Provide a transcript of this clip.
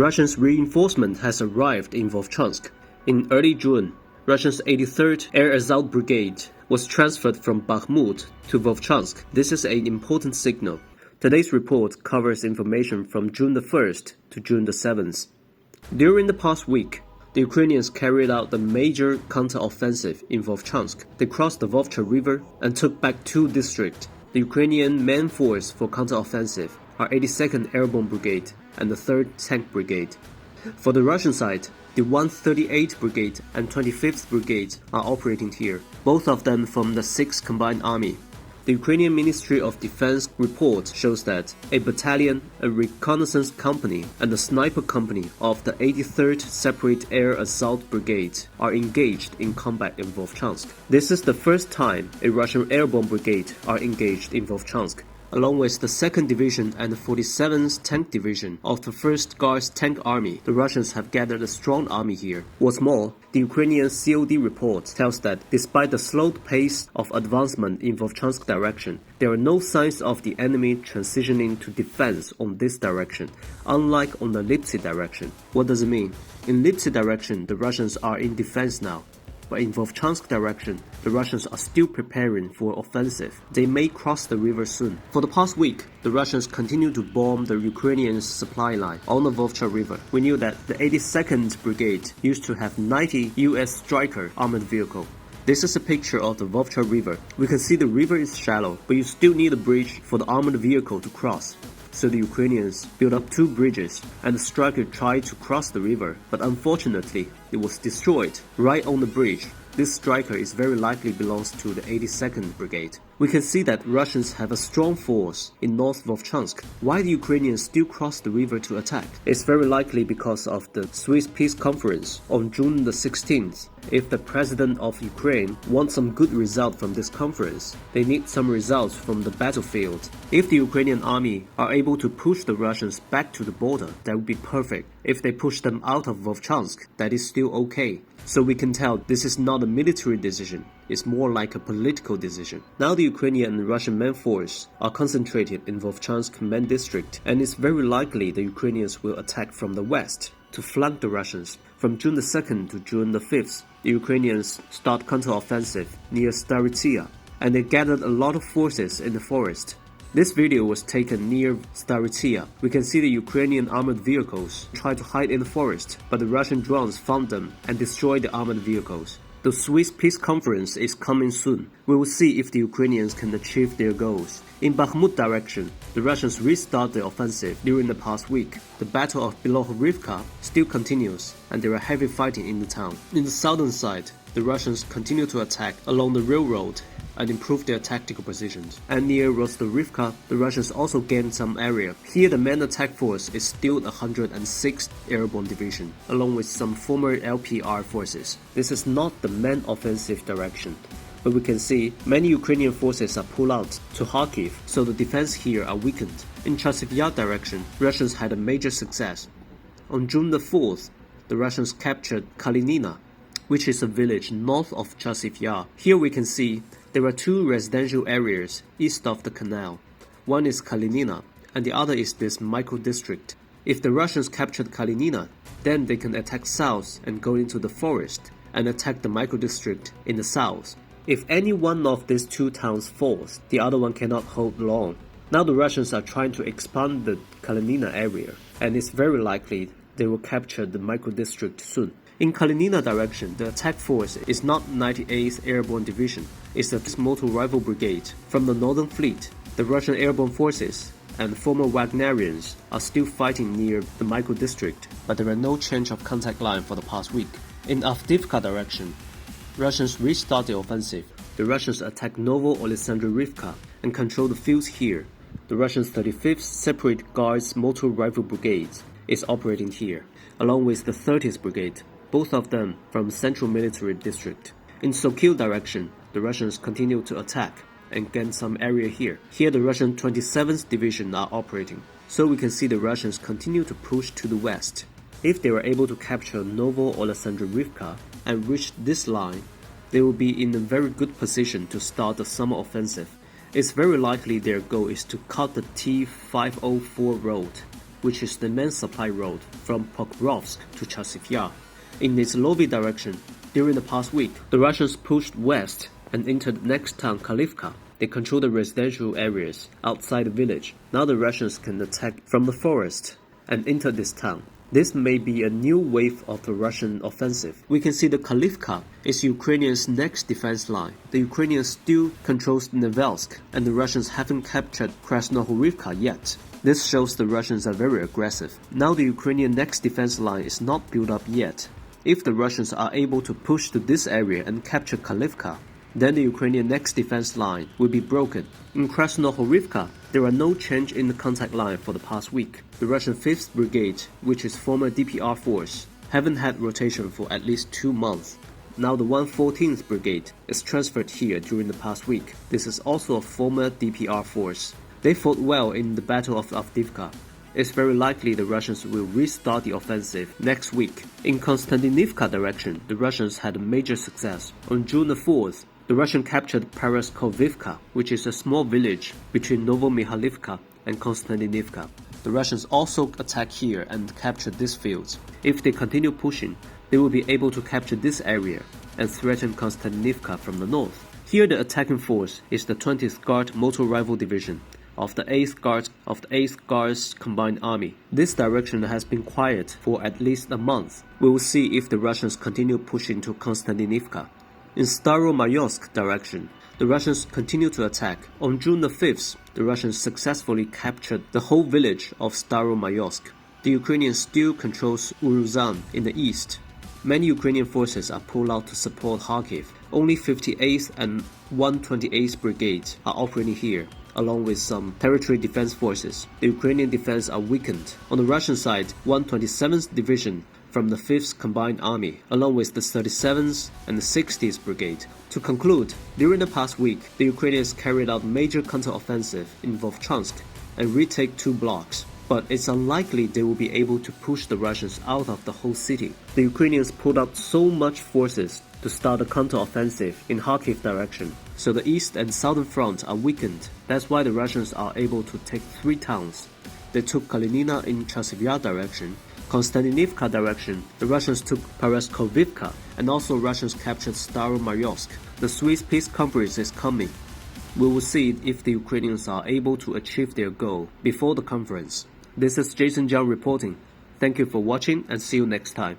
Russians' reinforcement has arrived in Vovchansk. In early June, Russia's 83rd Air Assault Brigade was transferred from Bakhmut to Vovchansk. This is an important signal. Today's report covers information from June the 1st to June the 7th. During the past week, the Ukrainians carried out the major counter-offensive in Vovchansk. They crossed the Vovcha River and took back 2 districts. The Ukrainian main force for counter-offensive are 82nd Airborne Brigade and the 3rd Tank Brigade. For the Russian side, the 138th Brigade and 25th Brigade are operating here, both of them from the 6th Combined Army. The Ukrainian Ministry of Defense report shows that a battalion, a reconnaissance company, and a sniper company of the 83rd Separate Air Assault Brigade are engaged in combat in Vovchansk. This is the first time a Russian Airborne Brigade are engaged in Vovchansk. Along with the 2nd Division and the 47th Tank Division of the 1st Guards Tank Army, the Russians have gathered a strong army here. What's more, the Ukrainian COD report tells that despite the slowed pace of advancement in Vovchansk direction, there are no signs of the enemy transitioning to defense on this direction, unlike on the Lyptsi direction. What does it mean? In Lyptsi direction, the Russians are in defense now. But in Vovchansk direction, the Russians are still preparing for offensive. They may cross the river soon. For the past week, the Russians continue to bomb the Ukrainian supply line on the Vovcha River. We knew that the 82nd Brigade used to have 90 US Striker armored vehicle. This is a picture of the Vovcha River. We can see the river is shallow, but you still need a bridge for the armored vehicle to cross. So the Ukrainians built up 2 bridges, and the striker tried to cross the river, but unfortunately, it was destroyed right on the bridge. This striker is very likely belongs to the 82nd Brigade. We can see that Russians have a strong force in North Vovchansk. Why the Ukrainians still cross the river to attack? It's very likely because of the Swiss Peace Conference on June the 16th. If the President of Ukraine wants some good result from this conference, they need some results from the battlefield. If the Ukrainian army are able to push the Russians back to the border, that would be perfect. If they push them out of Vovchansk, that is still okay. So we can tell this is not a military decision, it's more like a political decision. Now the Ukrainian and Russian main force are concentrated in Vovchansk main district, and it's very likely the Ukrainians will attack from the west to flank the Russians. From June the 2nd to June the 5th, the Ukrainians start counter-offensive near Staromaiorske, and they gathered a lot of forces in the forest. This video was taken near Staromaiorske. We can see the Ukrainian armored vehicles try to hide in the forest, but the Russian drones found them and destroyed the armored vehicles. The Swiss Peace Conference is coming soon. We will see if the Ukrainians can achieve their goals. In Bakhmut direction, the Russians restart the offensive during the past week. The Battle of Bakhmut still continues, and there are heavy fighting in the town. In the southern side, the Russians continue to attack along the railroad and improve their tactical positions. And near Avdiivka, the Russians also gained some area. Here the main attack force is still the 106th Airborne Division, along with some former LPR forces. This is not the main offensive direction, but we can see many Ukrainian forces are pulled out to Kharkiv, so the defense here are weakened. In Chasiv Yar direction, Russians had a major success. On June the 4th, the Russians captured Kalinina, which is a village north of Chasiv Yar. Here we can see there are 2 residential areas east of the canal. One is Kalinina, and the other is this micro-district. If the Russians captured Kalinina, then they can attack south and go into the forest and attack the micro-district in the south. If any one of these 2 towns falls, the other one cannot hold long. Now the Russians are trying to expand the Kalinina area, and it's very likely they will capture the micro-district soon. In Kalinina direction, the attack force is not 98th Airborne Division, it's the Motorized Rifle Brigade. From the Northern Fleet, the Russian Airborne Forces and former Wagnerians are still fighting near the micro-district, but there are no change of contact line for the past week. In Avdiivka direction, Russians restart the offensive. The Russians attack Novo-Alexandrivka and control the fields here. The Russian 35th Separate Guards Motorized Rifle Brigades is operating here, along with the 30th Brigade, both of them from Central Military District. In Sokil direction, the Russians continue to attack and gain some area here. Here the Russian 27th Division are operating, so we can see the Russians continue to push to the west. If they were able to capture Novo-Alexandrivka and reach this line, they will be in a very good position to start the summer offensive. It's very likely their goal is to cut the T-504 road which is the main supply road from Pokrovsk to Chasiv Yar. In its lobby direction, during the past week, the Russians pushed west and entered the next town Avdiivka. They control the residential areas outside the village. Now the Russians can attack from the forest and enter this town. This may be a new wave of the Russian offensive. We can see the Avdiivka is Ukrainians' next defense line. The Ukrainians still controls Nevelsk, and the Russians haven't captured Paraskoviivka yet. This shows the Russians are very aggressive. Now the Ukrainian next defense line is not built up yet. If the Russians are able to push to this area and capture Avdiivka, then the Ukrainian next defense line will be broken. In Paraskoviivka, there are no change in the contact line for the past week. The Russian 5th Brigade, which is former DPR force, haven't had rotation for at least 2 months. Now the 114th Brigade is transferred here during the past week. This is also a former DPR force. They fought well in the Battle of Avdiivka. It's very likely the Russians will restart the offensive next week. In Konstantinivka direction, the Russians had a major success. On June the 4th, the Russians captured Paraskoviivka, which is a small village between Novomikhailivka and Konstantinivka. The Russians also attacked here and captured these fields. If they continue pushing, they will be able to capture this area and threaten Konstantinivka from the north. Here the attacking force is the 20th Guard Motor Rifle Division of the 8th Guards Combined Army. This direction has been quiet for at least a month. We will see if the Russians continue pushing to Konstantinivka. In Staromaiorske direction, the Russians continue to attack. On June the 5th, the Russians successfully captured the whole village of Staromaiorske. The Ukrainians still controls Uruzan in the east. Many Ukrainian forces are pulled out to support Kharkiv. Only 58th and 128th Brigades are operating here, along with some territory defense forces. The Ukrainian defense are weakened. On the Russian side, 127th Division from the 5th Combined Army, along with the 37th and the 60th Brigade. To conclude, during the past week, the Ukrainians carried out major counter-offensive in Vovchansk and retake 2 blocks. But it's unlikely they will be able to push the Russians out of the whole city. The Ukrainians pulled out so much forces to start a counter-offensive in Kharkiv direction, so the east and southern fronts are weakened. That's why the Russians are able to take 3 towns. They took Kalinina in Chasiv Yar direction, Konstantinivka direction, the Russians took Paraskoviivka, and also Russians captured Staromaiorske. The Swiss peace conference is coming. We will see if the Ukrainians are able to achieve their goal before the conference. This is Jason Zhang reporting. Thank you for watching and see you next time.